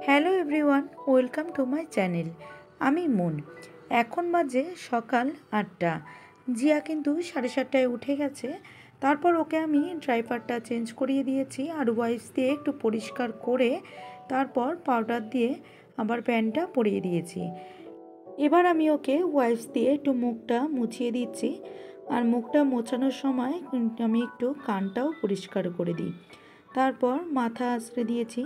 Hello everyone, welcome to my channel. আমি moon. এখন বাজে সকাল 8টা। জিয়া কিন্তু 7:30টায় উঠে গেছে। তারপর ওকে আমি ড্রাইপারটা চেঞ্জ করিয়ে দিয়েছি আর ওয়াইপস দিয়ে একটু পরিষ্কার করে তারপর পাউডার দিয়ে আবার প্যান্টটা পরিয়ে দিয়েছি। এবার আমি ওকে ওয়াইপস দিয়ে একটু মুখটা মুছিয়ে দিচ্ছি। আর মুখটা মোছানোর সময় আমি একটু কানটাও পরিষ্কার করে দিই। তারপর মাথা আঁচড়ে দিয়েছি।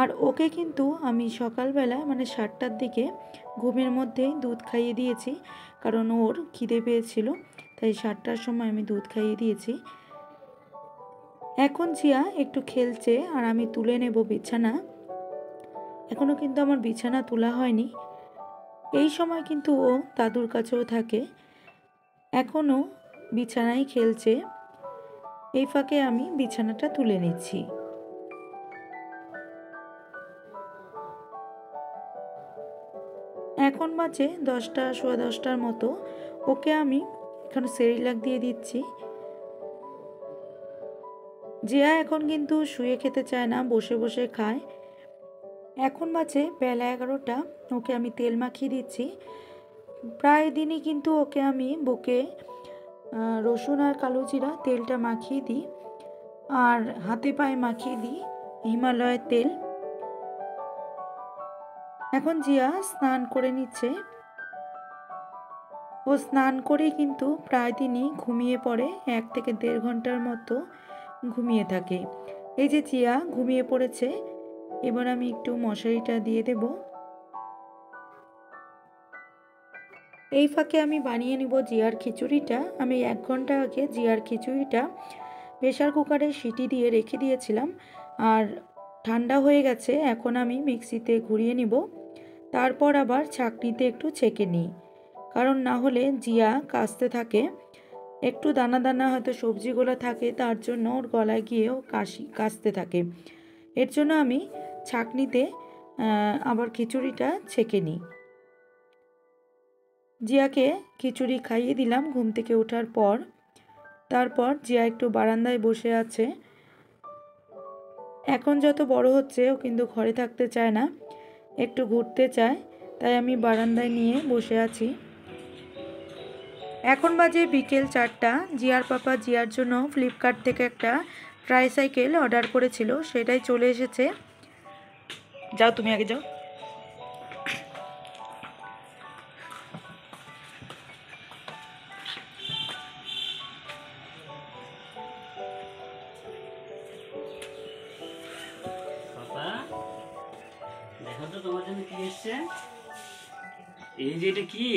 আর ওকে কিন্তু আমি সকালবেলা মানে 7টার দিকে ঘুমের মধ্যেই দুধ খাইয়ে দিয়েছি, কারণ ওর খিদে পেয়েছিল, তাই 7টার সময় আমি দুধ খাইয়ে দিয়েছি। এখন জিয়া একটু খেলছে আর আমি তুলে নেব বিছানা। এখনও কিন্তু আমার বিছানা তোলা হয়নি। এই সময় কিন্তু ও দাদুর কাছেও থাকে, এখনও বিছানায় খেলছে। এই ফাঁকে আমি বিছানাটা তুলে নিচ্ছি। এখন বাজে 10টা, সোয়া 10টার মতো। ওকে আমি এখানে সেরিলাক দিয়ে দিচ্ছি। জিয়া এখন কিন্তু শুয়ে খেতে চায় না, বসে বসে খায়। এখন বাজে বেলা 11টা। ওকে আমি তেল মাখিয়ে দিচ্ছি। প্রায় দিনই কিন্তু ওকে আমি বুকে রসুন আর কালো জিরা তেলটা মাখিয়ে দিই, আর হাতে পায়ে মাখিয়ে দিই হিমালয়ের তেল। এখন জিয়া স্নান করে নিচ্ছে। ও স্নান করেই কিন্তু প্রায় দিনই ঘুমিয়ে পড়ে, 1 থেকে 1.5 ঘন্টার মতো ঘুমিয়ে থাকে। এই যে জিয়া ঘুমিয়ে পড়েছে। এবার আমি একটু মশারিটা দিয়ে দেব। এই ফাঁকে আমি বানিয়ে নিব জিয়ার খিচুড়িটা। আমি 1 ঘন্টা আগে জিয়ার খিচুড়িটা প্রেসার কুকারে সিটি দিয়ে রেখে দিয়েছিলাম, আর ঠান্ডা হয়ে গেছে। এখন আমি মিক্সিতে ঘুরিয়ে নিব, তারপর আবার ছাঁকনিতে একটু ছেঁকে নিই, কারণ না হলে জিয়া কাশতে থাকে। একটু দানা দানা হয়তো সবজিগুলো থাকে, তার জন্য ওর গলায় গিয়েও কাশতে থাকে। এর জন্য আমি ছাঁকনিতে আবার খিচুড়িটা ছেঁকে নিই। জিয়াকে খিচুড়ি খাইয়ে দিলাম ঘুম থেকে ওঠার পর। তারপর জিয়া একটু বারান্দায় বসে আছে। এখন যত বড় হচ্ছে ও কিন্তু ঘরে থাকতে চায় না, একটু ঘুরতে চায়, তাই আমি বারান্দায় নিয়ে বসে আছি। এখন বাজে বিকেল 4টা। জিয়ার পাপা জিয়ার জন্য ফ্লিপকার্ট থেকে একটা ট্রাইসাইকেল অর্ডার করেছিল, সেটাই চলে এসেছে। যাও, তুমি আগে যাও। পাপা দেখো তো তোমার জন্য কি এসছে। এই যে এটা কি,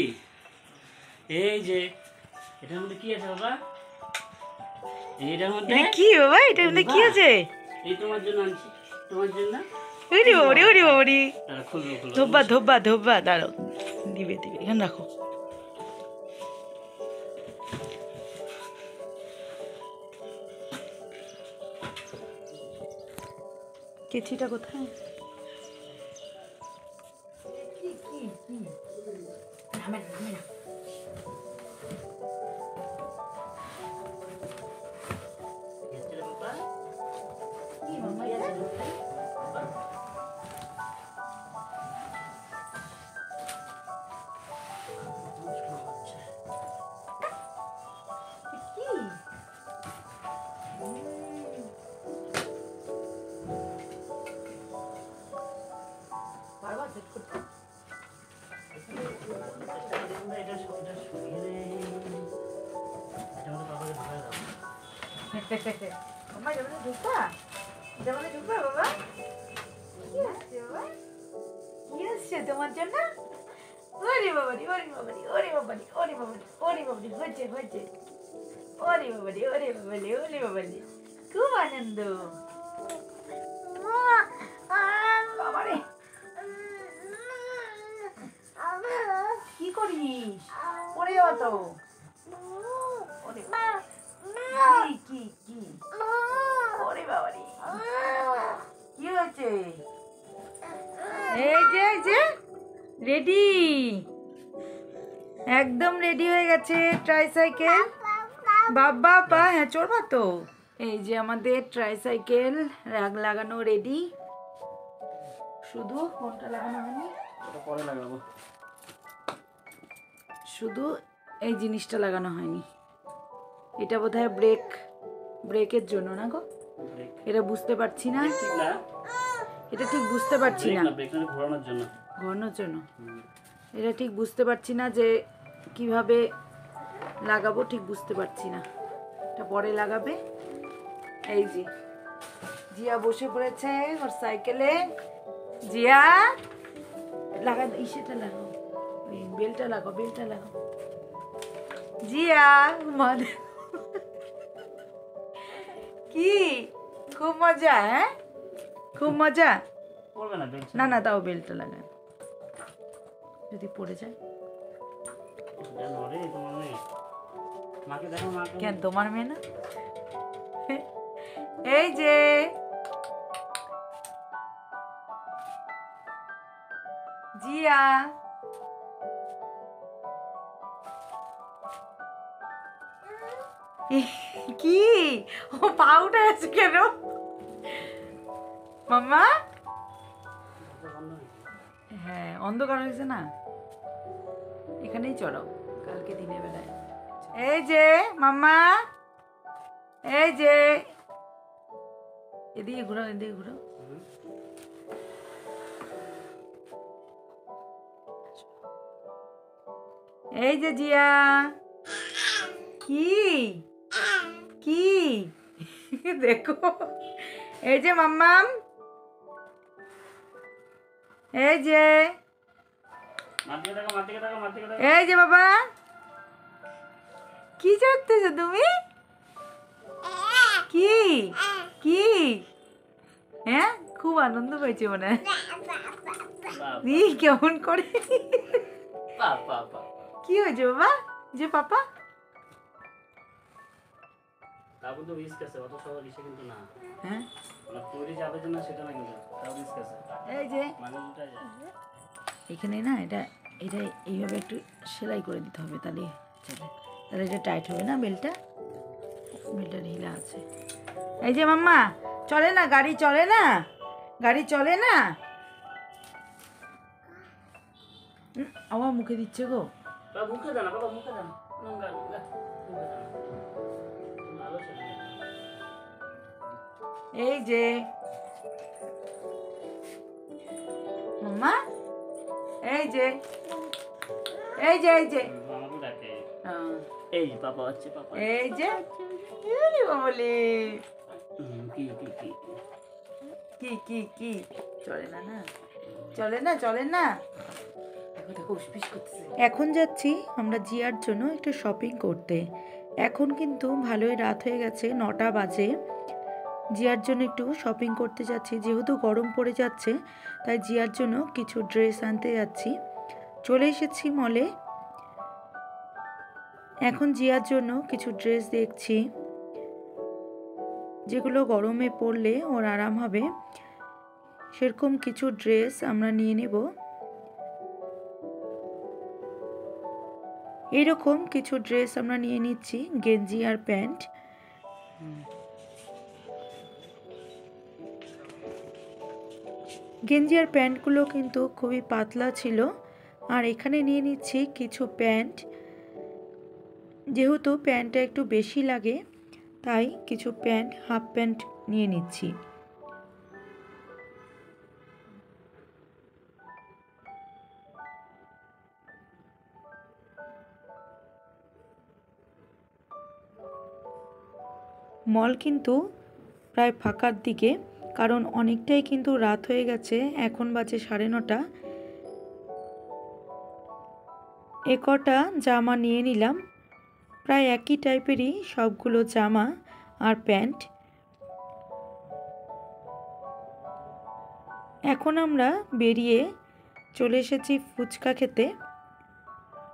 এই যে এটার মধ্যে কি আছে বাবা? এইটার মধ্যে কি বাবা, এটার মধ্যে কি আছে? এই তোমার জন্য আনছি, তোমার জন্য। ওরে ওরে ওরে ওরে, খুলবো খুলবো। ধোব্বা ধোব্বা ধোব্বা, দাঁড়াও, দিবে দিবে, এখানে রাখো। কেচিটা কোথায়? তোমার জন্য ওরে বাবারি, ওরে বাবারি, ওরে বাবারি, ওরে বাবারি, ওরে বাবারি, হচ্ছে হচ্ছে, ওরে বাবারি, ওরে বাবারি, ওরে বাবারি, খুব আনন্দ। বাবারে, কি করিস? পড়ে যাওয়া তো। কি কি কি, ওরে বাবারি, কি হয়েছে? এই যে রেডি, একদম রেডি হয়ে গেছে ট্রাইসাইকেল। বাবা পা, হ্যাঁ চড়বা তো। এই যে আমাদের ট্রাইসাইকেল রাগ লাগানো রেডি। শুধু কোনটা লাগানো হয়নি? ওটা পরে লাগাবো। শুধু এই জিনিসটা লাগানো হয়নি। এটা বোধহয় ব্রেকের জন্য না গো? ব্রেক এটা বুঝতে পারছি না, ঠিক না, এটা ঠিক বুঝতে পারছি ব্রেক না। না, ব্রেক না, ঘোরানোর জন্য। ঘোরানোর জন্য এটা ঠিক বুঝতে পারছি না যে কিভাবে লাগাবো, ঠিক বুঝতে পারছি না। এটা পরে লাগাবে। এই যে জিয়া বসে পড়েছে ওর সাইকেলে। জিয়া লাগা, ইসেটা লাগাও, ওই বেলটা লাগাও, বেলটা লাগাও। জিয়া মানে কি খুব মজা, হ্যাঁ খুব মজা। পড়বে না বেলটা। না না, তাও বেলটা লাগায়, যদি পড়ে যায়। জানো রে তোমার মেয়ে, মাকে দেখো, মাকে। কেন তোমার মেয়ে না? এই যে জিয়া, কি ও পা উঠে আছে কেন মাম্মা? হ্যাঁ অন্ধকার হয়েছে না, এখানেই চড়াও কালকে দিনের বেলায়। এই যে মাম্মা, এই যে এদিকে ঘুরাও, এদিকে ঘুরাও। এই যে জিয়া, কি কি দেখো, এই যে মাম্মাম, এই যে, মার দিকে দেখো, মার দিকে দেখো, মার দিকে দেখো। এই যে বাবা, কি করতেছো তুমি? কি কি হ্যাঁ, খুব আনন্দ পেয়েছে মনে হয়। ই, কেমন করে, কি হয়েছে বাবা? যে পাপা, তারপর তো রিস্ক আছে, অত সহজ ইসে কিন্তু না। হ্যাঁ মানে তৈরি যাবে যে না সেটা না, কিন্তু তাও রিস্ক আছে, এই যে মানে উল্টা যায়। এখানে না, এটা এটা এইভাবে একটু সেলাই করে দিতে হবে, তাহলে চলে, তাহলে এটা টাইট হবে না, বেলটা ঢিলা আছে। এই যে মাম্মা, চলে না গাড়ি, চলে না গাড়ি, চলে না। আমার মুখে দিচ্ছে গো। বাবা মুখে দাও না, বাবা মুখে দাও না, নোংরা নোংরা, মুখে দাও না। ভালো ছেলে। এই যে মাম্মা, এই যে এই যে এই যে আমাকে ডাকে, হ্যাঁ, এই যে পাপা হচ্ছে, পাপা। এই যে ইউলি বাবলি, কি কি কি কি কি কি চলে না, না চলে না, চলে না। এখন যাচ্ছি আমরা জিয়ার জন্য একটু শপিং করতে। এখন কিন্তু ভালোই রাত হয়ে গেছে, 9টা বাজে। জিয়ার জন্য একটু শপিং করতে যাচ্ছি, যেহেতু গরম পড়ে যাচ্ছে তাই জিয়ার জন্য কিছু ড্রেস আনতে যাচ্ছি। চলে এসেছি মলে। এখন জিয়ার জন্য কিছু ড্রেস দেখছি, যেগুলো গরমে পরলে ওর আরাম হবে, সেরকম কিছু ড্রেস আমরা নিয়ে নেব। এইরকম কিছু ড্রেস আমরা নিয়ে নিচ্ছি, গেঞ্জি আর প্যান্ট। গেঞ্জি আর প্যান্টগুলো কিন্তু খুবই পাতলা ছিল। আর এখানে নিয়ে নিচ্ছি কিছু প্যান্ট, যেহেতু প্যান্টটা একটু বেশি লাগে তাই কিছু প্যান্ট, হাফ প্যান্ট নিয়ে নিচ্ছি। মল কিন্তু প্রায় ফাঁকার দিকে, কারণ অনেকটাই কিন্তু রাত হয়ে গেছে, এখন বাজে 9:30। এ কটা জামা নিয়ে নিলাম, প্রায় একই টাইপেরই সবগুলো জামা আর প্যান্ট। এখন আমরা বেরিয়ে চলে এসেছি ফুচকা খেতে।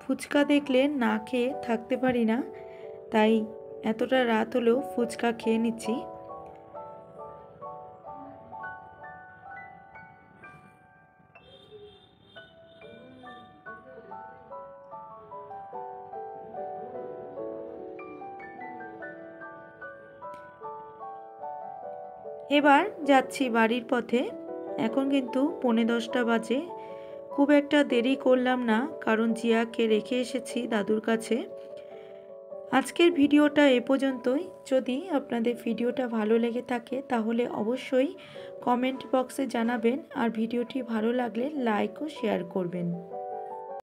ফুচকা দেখলে না খেয়ে থাকতে পারি না, তাই এতটা রাত হলেও ফুচকা খেয়ে নিচ্ছি। এবার যাচ্ছি বাড়ির পথে। এখন কিন্তু 9:45 বাজে। খুব একটা দেরি করলাম না, কারণ জিয়াকে রেখে এসেছি দাদুর কাছে। আজকের ভিডিওটা এ পর্যন্তই। যদি আপনাদের ভিডিওটা ভালো লেগে থাকে তাহলে অবশ্যই কমেন্ট বক্সে জানাবেন, আর ভিডিওটি ভালো লাগলে লাইক ও শেয়ার করবেন।